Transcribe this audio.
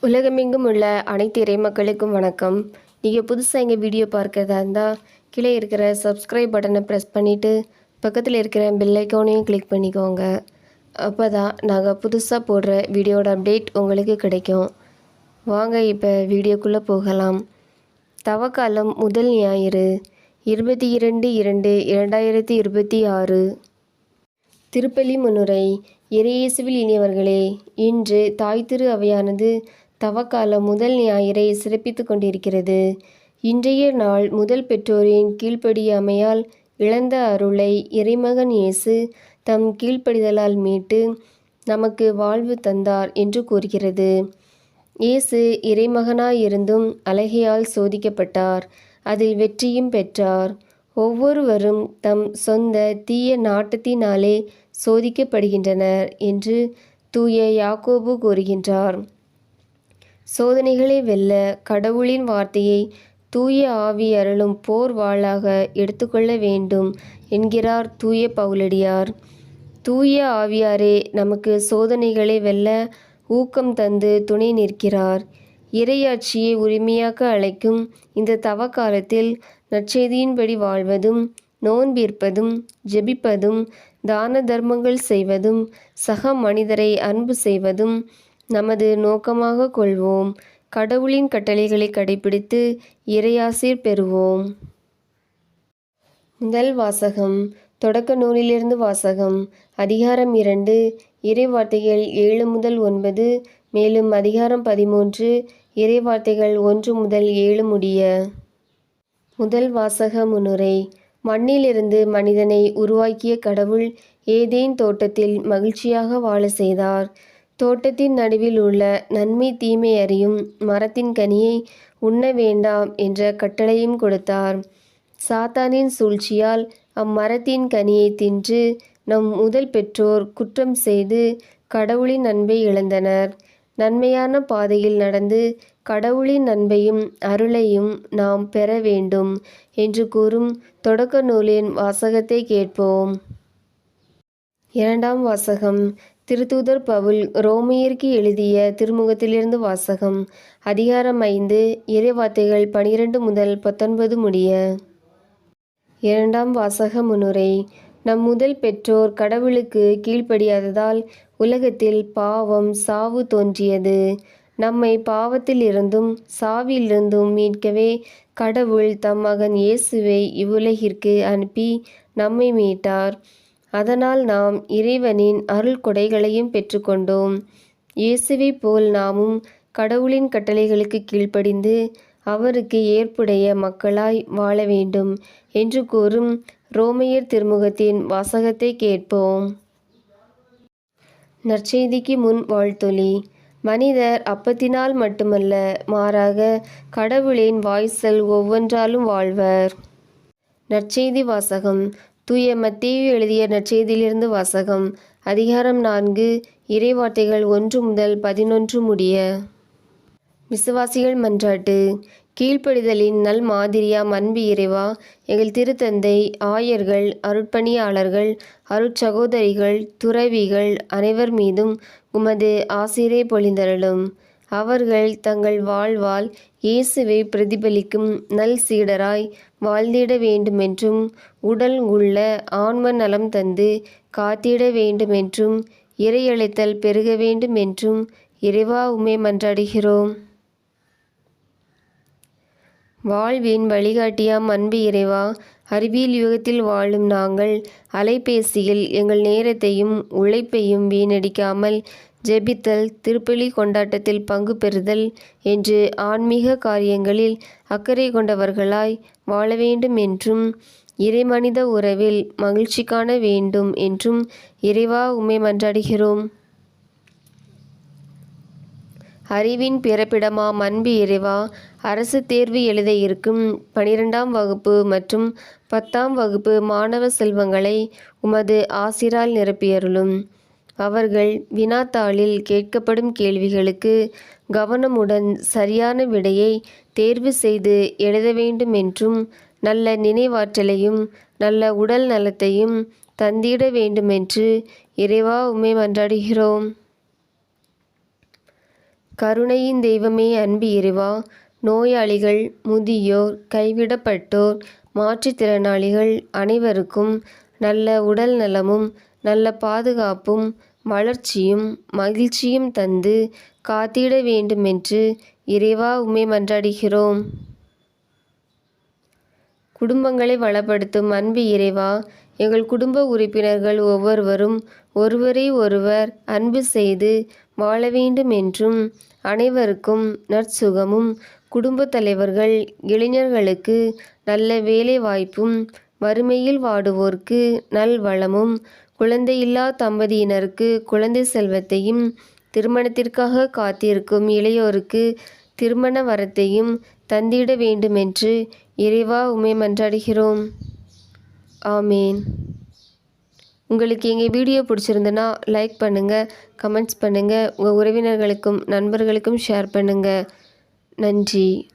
உலகமெங்கும் உள்ள அனைத்து இறைமக்களுக்கும் வணக்கம். நீங்கள் புதுசாக எங்கள் வீடியோ பார்க்குறதா இருந்தால் கீழே இருக்கிற சப்ஸ்கிரைப் பட்டனை ப்ரெஸ் பண்ணிவிட்டு பக்கத்தில் இருக்கிற பெல் ஐக்கானையும் கிளிக் பண்ணிக்கோங்க. அப்போ தான் நாங்கள் புதுசாக போடுற வீடியோட அப்டேட் உங்களுக்கு கிடைக்கும். வாங்க இப்போ வீடியோக்குள்ளே போகலாம். தவக்காலம் முதல் ஞாயிறு 22/2/2026. திருப்பலி முன்னுரை. இறையேசுவில் இனியவர்களே, இன்று தாய் திரு அவையானது தவக்கால முதல் ஞாயிறை சிறப்பித்து கொண்டிருக்கிறது. இன்றைய நாள் முதல் பெற்றோரின் கீழ்ப்படியாமையால் இழந்த அருளை இறைமகன் இயேசு தம் கீழ்ப்படிதலால் மீட்டு நமக்கு வாழ்வு தந்தார் என்று கூறுகிறது. இயேசு இறைமகனாயிருந்தும் அலகையால் சோதிக்கப்பட்டார், அதில் வெற்றியும் பெற்றார். ஒவ்வொருவரும் தம் சொந்த தீய நாட்டத்தினாலே சோதிக்கப்படுகின்றனர் என்று தூய யாக்கோபு கூறுகின்றார். சோதனைகளை வெல்ல கடவுளின் வார்த்தையை தூய ஆவி அருளும் போர் வாளாக எடுத்துக்கொள்ள வேண்டும் என்கிறார் தூய பவுலடியார். தூய ஆவியாரே நமக்கு சோதனைகளை வெல்ல ஊக்கம் தந்து துணை நிற்கிறார். இறையாட்சியை உரிமையாக்க அழைக்கும் இந்த தவக்காலத்தில் நற்செய்தியின்படி வாழ்வதும், நோன்பிருப்பதும், ஜெபிப்பதும், தான தர்மங்கள் செய்வதும், சக மனிதரை அன்பு செய்வதும் நமது நோக்கமாக கொள்வோம். கடவுளின் கட்டளைகளை கடைபிடித்து இறையாசீர் பெறுவோம். முதல் வாசகம். தொடக்க நூலிலிருந்து வாசகம். அதிகாரம் 2, இறைவார்த்தைகள் 7 முதல் 9, மேலும் அதிகாரம் 13, இறைவார்த்தைகள் 1 முதல் 7 முடிய. முதல் வாசக முன்னுரை. மண்ணிலிருந்து மனிதனை உருவாக்கிய கடவுள் ஏதேன் தோட்டத்தில் மகிழ்ச்சியாக வாழ செய்தார். தோட்டத்தின் நடுவில் உள்ள நன்மை தீமை அறியும் மரத்தின் கனியை உண்ண வேண்டாம் என்ற கட்டளையும் கொடுத்தார். சாத்தானின் சூழ்ச்சியால் அம்மரத்தின் கனியை தின்று நம் முதல் பெற்றோர் குற்றம் செய்து கடவுளின் அன்பை இழந்தனர். நன்மையான பாதையில் நடந்து கடவுளின் அன்பையும் அருளையும் நாம் பெற வேண்டும் என்று கூறும் தொடக்க நூலின் வாசகத்தை கேட்போம். இரண்டாம் வாசகம். திருத்தூதர் பவுல் ரோமையருக்கு எழுதிய திருமுகத்திலிருந்து வாசகம். அதிகாரம் 5, இறைவார்த்தைகள் 12 முதல் 19 முடிய. இரண்டாம் வாசக முன்னுரை. நம் முதல் பெற்றோர் கடவுளுக்கு கீழ்ப்படியாததால் உலகத்தில் பாவம், சாவு தோன்றியது. நம்மை பாவத்திலிருந்தும் சாவிலிருந்தும் மீட்கவே கடவுள் தம் மகன் இயேசுவை இவ்வுலகிற்கு அனுப்பி நம்மை மீட்டார். அதனால் நாம் இறைவனின் அருள் கொடைகளையும் பெற்றுக்கொண்டோம். இயேசுவை போல் நாமும் கடவுளின் கட்டளைகளுக்கு கீழ்ப்படிந்து அவருக்கு ஏற்புடைய மக்களாய் வாழ வேண்டும் என்று கூறும் ரோமையர் திருமுகத்தின் வாசகத்தை கேட்போம். நற்செய்திக்கு முன் வாழ்த்தொலி. மனிதர் அப்பத்தினால் மட்டுமல்ல, மாறாக கடவுளின் வாய்ச்சொல் ஒவ்வொன்றாலும் வாழ்வர். நற்செய்தி வாசகம். தூய மத்தேயு எழுதிய நற்செய்தியிலிருந்து வாசகம். அதிகாரம் 4, இறைவார்த்தைகள் 1 முதல் 11 முடிய. விசுவாசிகள் மன்றாட்டு. கீழ்ப்படிதலின் நல் மாதிரியாம் அன்பு இறைவா, எங்கள் திருத்தந்தை, ஆயர்கள், அருட்பணியாளர்கள், அருட்சகோதரிகள், துறவிகள் அனைவர் மீதும் உமது ஆசிரை பொழிந்தருளும். அவர்கள் தங்கள் வாழ்வால் இயேசுவை பிரதிபலிக்கும் நல் சீடராய் வாழ்ந்திட வேண்டுமென்றும், உடல் உள்ள ஆன்ம நலம் தந்து காத்திட வேண்டுமென்றும், இறையழைத்தல் பெருக வேண்டுமென்றும் இறைவா உம்மை மன்றாடுகிறோம். வாழ்வின் வழிகாட்டியாம் அன்பு இறைவா, அறிவியல் யுகத்தில் வாழும் நாங்கள் அலைபேசியில் எங்கள் நேரத்தையும் உழைப்பையும் வீணடிக்காமல் ஜெபித்தல், திருப்பலி கொண்டாட்டத்தில் பங்கு பெறுதல் என்று ஆன்மீக காரியங்களில் அக்கறை கொண்டவர்களாய் வாழ வேண்டும் என்றும், இறைமனித உறவில் மகிழ்ச்சி காண வேண்டும் என்றும் இறைவா உம்மை மன்றாடுகிறோம். அறிவின் பிறப்பிடமாம் அன்பு இறைவா, அரசு தேர்வு எழுத இருக்கும் 12ஆம் வகுப்பு மற்றும் 10ஆம் வகுப்பு மாணவ செல்வங்களை உமது ஆசிரால் நிரப்பியருளும். அவர்கள் வினாத்தாளில் கேட்கப்படும் கேள்விகளுக்கு கவனமுடன் சரியான விடையை தேர்வு செய்து எழுத வேண்டுமென்றும், நல்ல நினைவாற்றலையும் நல்ல உடல் நலத்தையும் தந்திட வேண்டுமென்று இறைவா உம்மை மன்றாடுகிறோம். கருணையின் தெய்வமே அன்பு இறைவா, நோயாளிகள், முதியோர், கைவிடப்பட்டோர், மாற்றுத்திறனாளிகள் அனைவருக்கும் நல்ல உடல் நலமும் நல்ல பாதுகாப்பும் வளர்ச்சியும் மகிழ்ச்சியும் தந்து காத்திட வேண்டுமென்று இறைவா உம்மை மன்றாடுகிறோம். குடும்பங்களை வளப்படுத்தும் அன்பு இறைவா, எங்கள் குடும்ப உறுப்பினர்கள் ஒவ்வொருவரும் ஒருவரை ஒருவர் அன்பு செய்து வாழ வேண்டும் என்றும், அனைவருக்கும் நற்சுகமும், குடும்ப தலைவர்கள் இளைஞர்களுக்கு நல்ல வேலை வாய்ப்பும், வறுமையில் வாடுவோர்க்கு நல்வளமும், குழந்தையில்லா தம்பதியினருக்கு குழந்தை செல்வத்தையும், திருமணத்திற்காக காத்திருக்கும் இளையோருக்கு திருமண வரத்தையும் தந்திட வேண்டுமென்று இறைவா உம்மை மன்றாடுகிறோம். ஆமேன். உங்களுக்கு எங்கள் வீடியோ பிடிச்சிருந்துன்னா லைக் பண்ணுங்கள், கமெண்ட்ஸ் பண்ணுங்கள், உங்கள் உறவினர்களுக்கும் நண்பர்களுக்கும் ஷேர் பண்ணுங்கள். நன்றி.